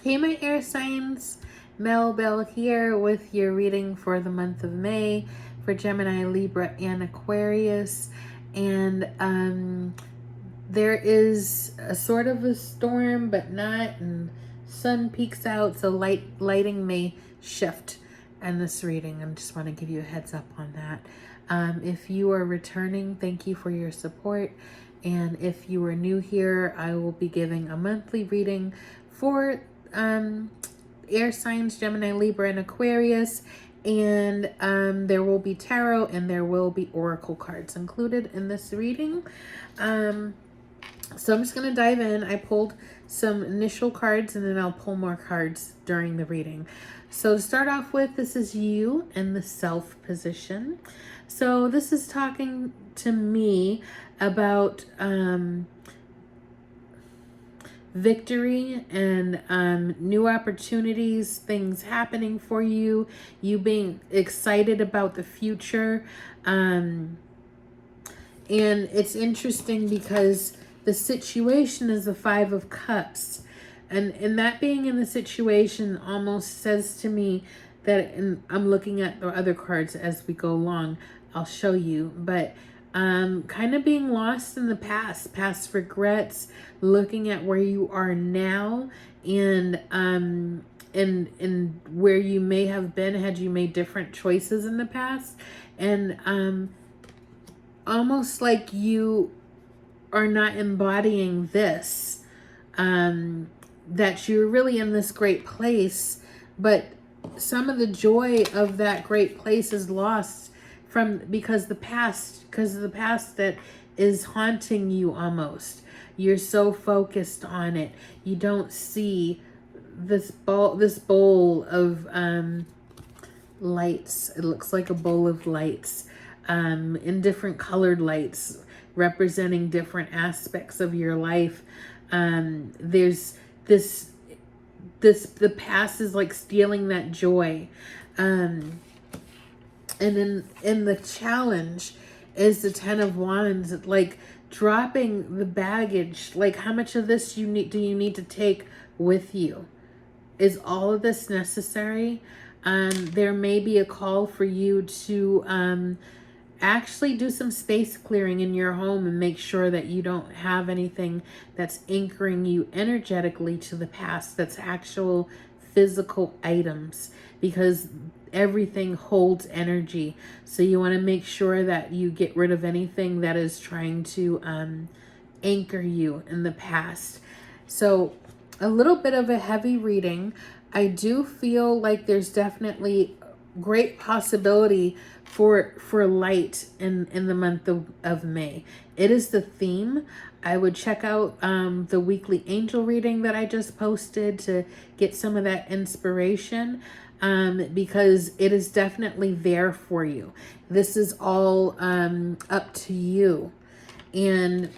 Hey, my air signs, Mel Bell here with your reading for the month of May for Gemini, Libra, and Aquarius. And there is a sort of a storm, but not, and sun peeks out, so lighting may shift in this reading. I just want to give you a heads up on that. If you are returning, thank you for your support. And if you are new here, I will be giving a monthly reading for air signs, Gemini, Libra, and Aquarius. And there will be tarot and there will be oracle cards included in this reading. So I'm just going to dive in. I pulled some initial cards and then I'll pull more cards during the reading. So to start off with, this is you in the self position. So this is talking to me about victory and new opportunities, things happening for you, you being excited about the future. And it's interesting because the situation is the Five of Cups. And that being in the situation almost says to me that, and I'm looking at the other cards as we go along, I'll show you, but kind of being lost in the past regrets, looking at where you are now, and where you may have been had you made different choices in the past, and almost like you are not embodying this, that you're really in this great place, but some of the joy of that great place is lost because of the past that is haunting you almost. You're so focused on it. You don't see this bowl of lights. It looks like a bowl of lights, in different colored lights representing different aspects of your life. There's the past is like stealing that joy. And in the challenge is the Ten of Wands, like dropping the baggage. Like, how much of this do you need to take with you? Is all of this necessary? There may be a call for you to actually do some space clearing in your home and make sure that you don't have anything that's anchoring you energetically to the past, that's actual physical items, because everything holds energy. So you want to make sure that you get rid of anything that is trying to anchor you in the past. So a little bit of a heavy reading. I do feel like there's definitely great possibility for light in the month of May. It is the theme. I would check out the weekly angel reading that I just posted to get some of that inspiration, because it is definitely there for you. This is all up to you. And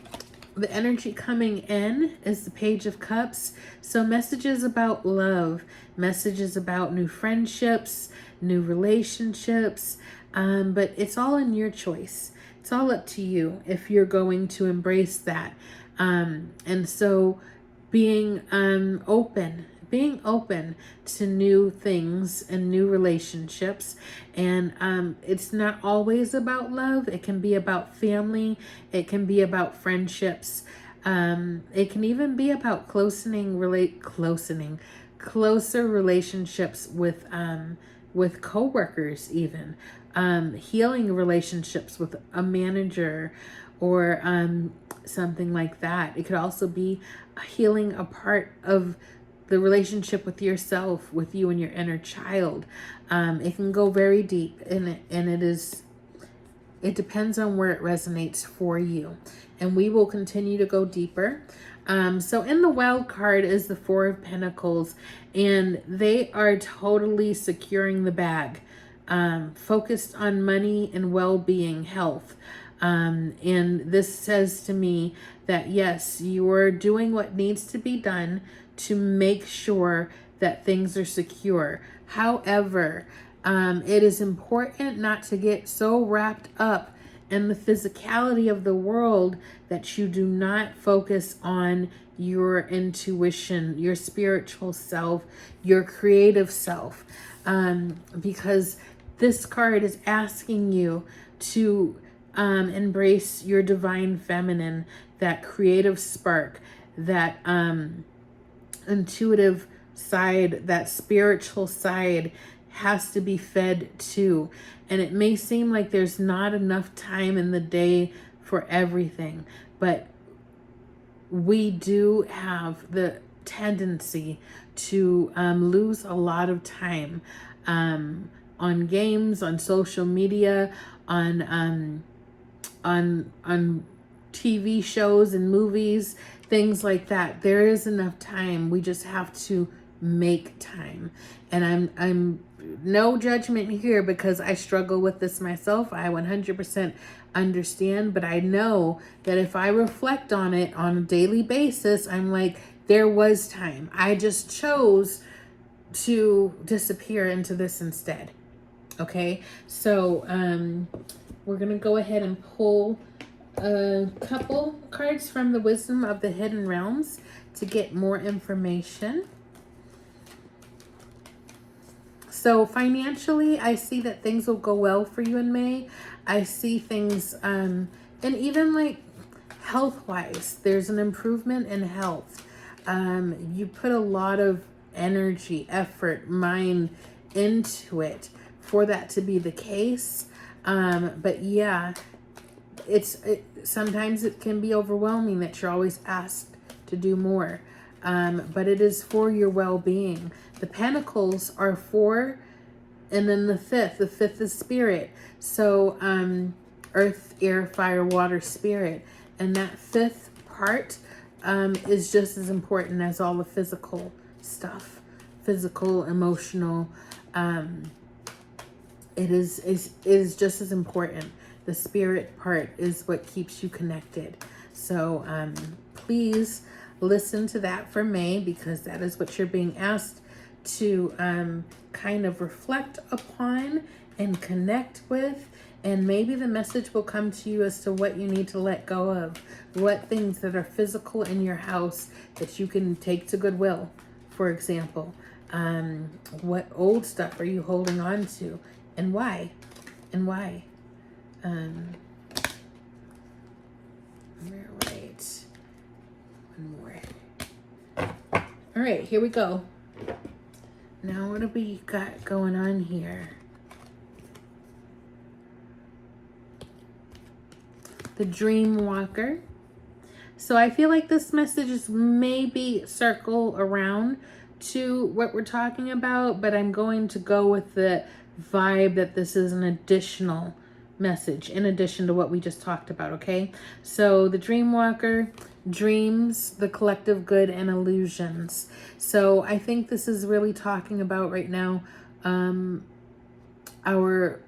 the energy coming in is the Page of Cups. So messages about love, messages about new friendships, new relationships, but it's all in your choice. It's all up to you if you're going to embrace that. And so being open to new things and new relationships. And it's not always about love. It can be about family. It can be about friendships. It can even be about closer relationships with coworkers, even healing relationships with a manager or something like that. It could also be healing a part of the relationship with yourself, with you and your inner child. It can go very deep in it, and it depends on where it resonates for you. And we will continue to go deeper. So in the wild card is the Four of Pentacles, and they are totally securing the bag, focused on money and well-being, health. And this says to me that yes, you are doing what needs to be done to make sure that things are secure. However, it is important not to get so wrapped up in the physicality of the world that you do not focus on your intuition, your spiritual self, your creative self. Because this card is asking you to embrace your divine feminine, that creative spark, that intuitive side, that spiritual side has to be fed too. And it may seem like there's not enough time in the day for everything, but we do have the tendency to lose a lot of time on games, on social media, on TV shows and movies, things like that. There is enough time. We just have to make time. And I'm no judgment here, because I struggle with this myself. I 100% understand, but I know that if I reflect on it on a daily basis, I'm like, there was time. I just chose to disappear into this instead. Okay, so we're gonna go ahead and pull a couple cards from the Wisdom of the Hidden Realms to get more information. So financially, I see that things will go well for you in May. I see things, and even like health-wise, there's an improvement in health. You put a lot of energy, effort, mind into it for that to be the case. But yeah, sometimes it can be overwhelming that you're always asked to do more. But it is for your well-being. The Pentacles are 4, and then the fifth is Spirit. So earth, air, fire, water, spirit. And that 5th part is just as important as all the physical stuff. Physical, emotional. It is just as important. The spirit part is what keeps you connected. So please listen to that for May, because that is what you're being asked to kind of reflect upon and connect with. And maybe the message will come to you as to what you need to let go of. What things that are physical in your house that you can take to Goodwill, for example. What old stuff are you holding on to, and why? And why? Right. One more. All right, here we go. Now, what do we got going on here? The Dream Walker. So I feel like this message is maybe circle around to what we're talking about, but I'm going to go with the vibe that this is an additional message in addition to what we just talked about, okay? So the Dream Walker, dreams, the collective good, and illusions. So I think this is really talking about right now our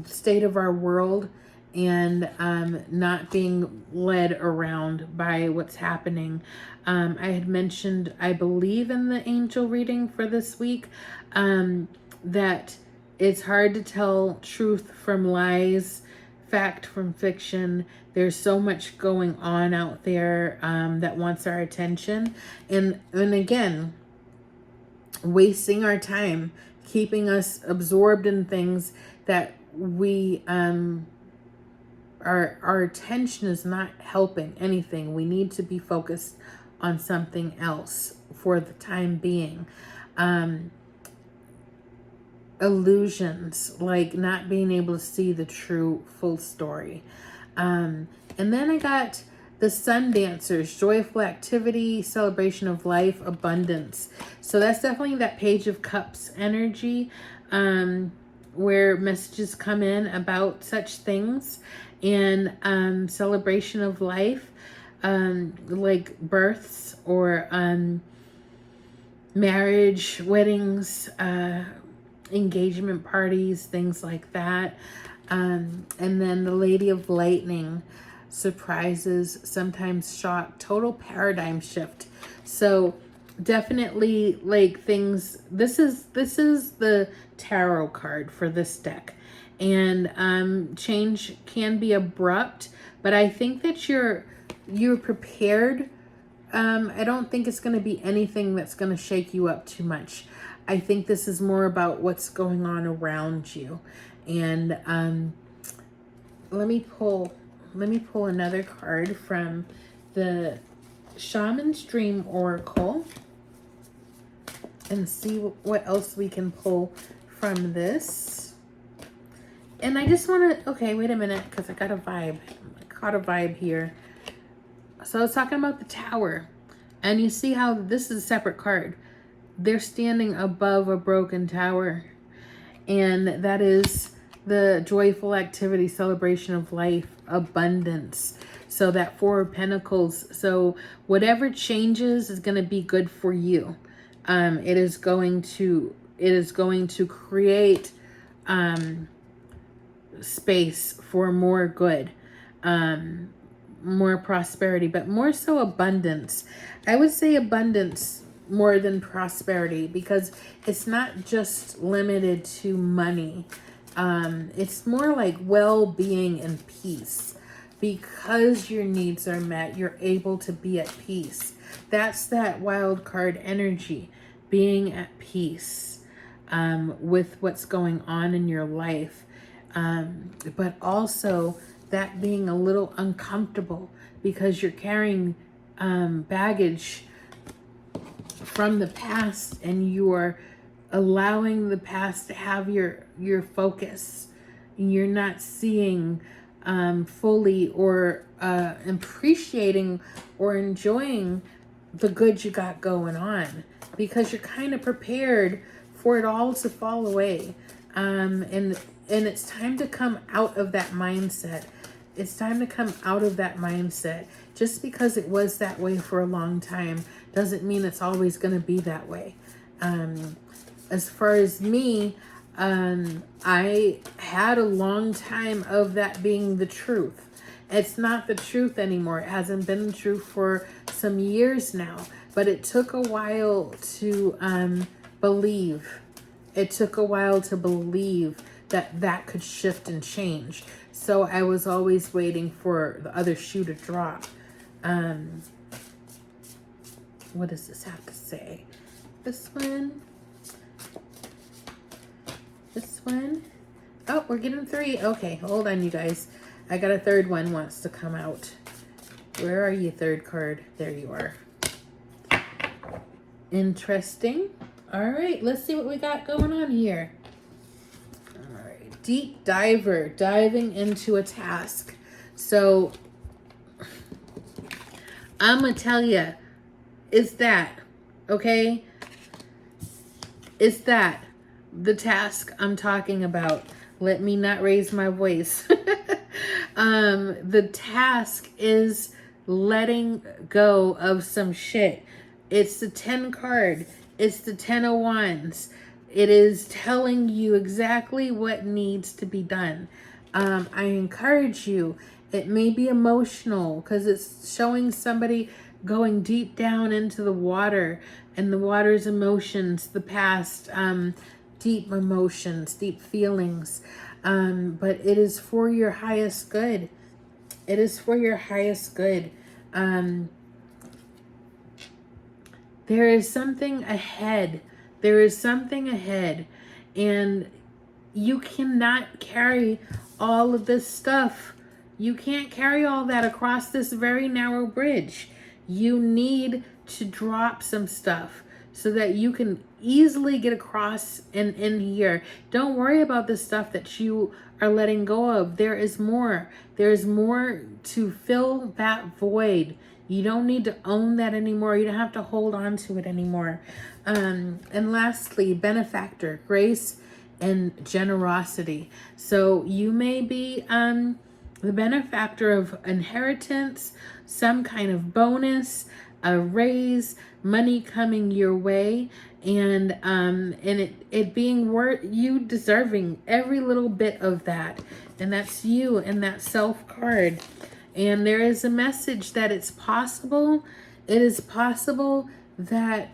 state of our world, and not being led around by what's happening. I had mentioned, I believe in the angel reading for this week, that it's hard to tell truth from lies, fact from fiction. There's so much going on out there that wants our attention. And again, wasting our time, keeping us absorbed in things that we our attention is not helping anything. We need to be focused on something else for the time being. Illusions, like not being able to see the true full story. And then I got the Sun Dancers, joyful activity, celebration of life, abundance. So that's definitely that Page of Cups energy, where messages come in about such things, and celebration of life, like births or marriage, weddings, engagement parties, things like that. And then the Lady of Lightning, surprises, sometimes shock, total paradigm shift. So definitely like things, this is the tarot card for this deck. And change can be abrupt, but I think that you're prepared I don't think it's going to be anything that's going to shake you up too much. I think this is more about what's going on around you. And let me pull another card from the Shaman's Dream Oracle and see what else we can pull from this. And I just want to, okay, wait a minute, because I got a vibe. I caught a vibe here. So I was talking about the Tower. And you see how this is a separate card. They're standing above a broken tower. And that is the joyful activity, celebration of life, abundance. So that Four of Pentacles. So whatever changes is going to be good for you. It is going to create space for more good, more prosperity, but more so abundance. I would say abundance more than prosperity, because it's not just limited to money. It's more like well-being and peace. Because your needs are met, you're able to be at peace. That's that wild card energy, being at peace with what's going on in your life. But also that being a little uncomfortable because you're carrying baggage from the past, and you're allowing the past to have your focus. You're not seeing fully or appreciating or enjoying the good you got going on, because you're kind of prepared for it all to fall away. And it's time to come out of that mindset. It's time to come out of that mindset. Just because it was that way for a long time doesn't mean it's always going to be that way. As far as me, I had a long time of that being the truth. It's not the truth anymore. It hasn't been the truth for some years now, but it took a while to believe. It took a while to believe that could shift and change. So I was always waiting for the other shoe to drop. What does this have to say? This one. This one. Oh, we're getting 3. Okay, hold on, you guys. I got a third one wants to come out. Where are you, third card? There you are. Interesting. All right, let's see what we got going on here. All right, deep diver, diving into a task. So I'm going to tell you, it's that, okay? It's that. The task I'm talking about. Let me not raise my voice. The task is letting go of some shit. It's the 10 card. It's the 10 of Wands. It is telling you exactly what needs to be done. I encourage you. It may be emotional because it's showing somebody going deep down into the water, and the water's emotions, the past, deep emotions, deep feelings. But it is for your highest good. It is for your highest good. There is something ahead. There is something ahead. And you cannot carry all of this stuff. You can't carry all that across this very narrow bridge. You need to drop some stuff so that you can easily get across and in here. Don't worry about the stuff that you are letting go of. There is more. There is more to fill that void. You don't need to own that anymore. You don't have to hold on to it anymore. And lastly, benefactor, grace and generosity. So you may be the benefactor of inheritance, some kind of bonus, a raise, money coming your way, and it being worth you deserving every little bit of that. And that's you and that self card. And there is a message that it's possible. It is possible that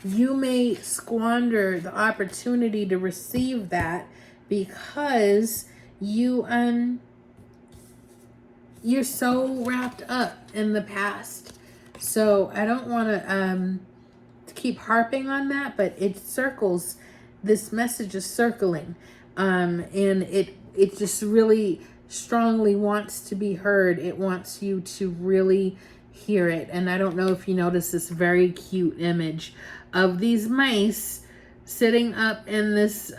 you may squander the opportunity to receive that because you you're so wrapped up in the past. So I don't want to keep harping on that, but it circles. This message is circling, and it just really strongly wants to be heard. It wants you to really hear it. And I don't know if you notice this very cute image of these mice sitting up in this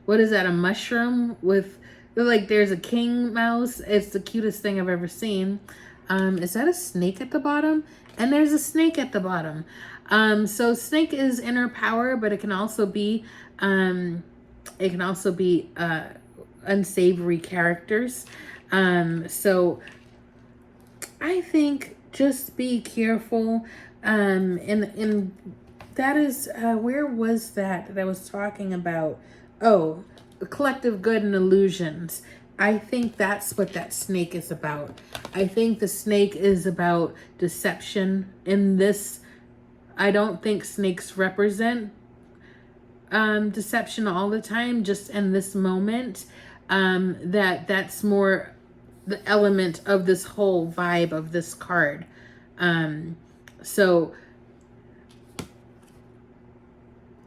what is that, a mushroom with, like, there's a king mouse. It's the cutest thing I've ever seen. Is that a snake at the bottom? And there's a snake at the bottom. So snake is inner power, but it can also be unsavory characters. So I think just be careful. And that is, where was that I was talking about? Oh, collective good and illusions. I think that's what that snake is about. I think the snake is about deception in this. I don't think snakes represent deception all the time, just in this moment. That's more the element of this whole vibe of this card. So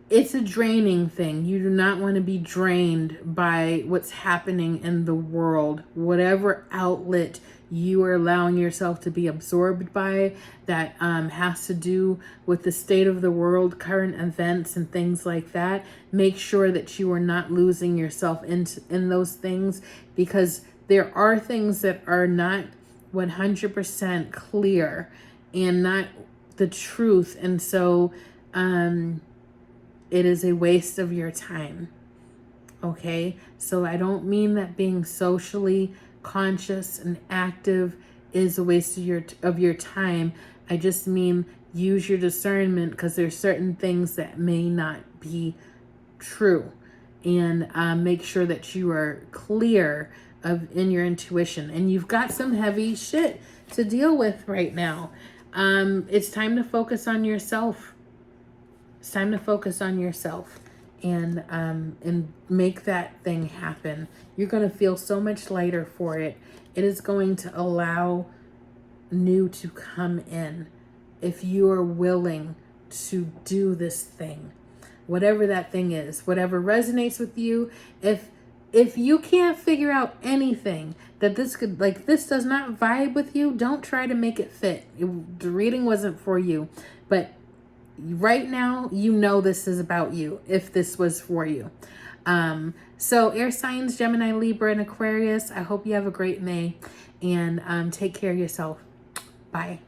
it's a draining thing. You do not want to be drained by what's happening in the world. Whatever outlet you are allowing yourself to be absorbed by that has to do with the state of the world, current events and things like that, make sure that you are not losing yourself in those things, because there are things that are not 100% clear and not the truth. And so it is a waste of your time. Okay? So I don't mean that being socially conscious and active is a waste of your time. I just mean use your discernment, because there's certain things that may not be true. And make sure that you are clear in your intuition. And you've got some heavy shit to deal with right now. It's time to focus on yourself. It's time to focus on yourself and make that thing happen. You're going to feel so much lighter for it. It is going to allow new to come in if you are willing to do this thing. Whatever that thing is, whatever resonates with you. If you can't figure out anything that this does not vibe with you, don't try to make it fit. The reading wasn't for you, but right now, you know this is about you, if this was for you. So air signs, Gemini, Libra, and Aquarius, I hope you have a great May, and take care of yourself. Bye.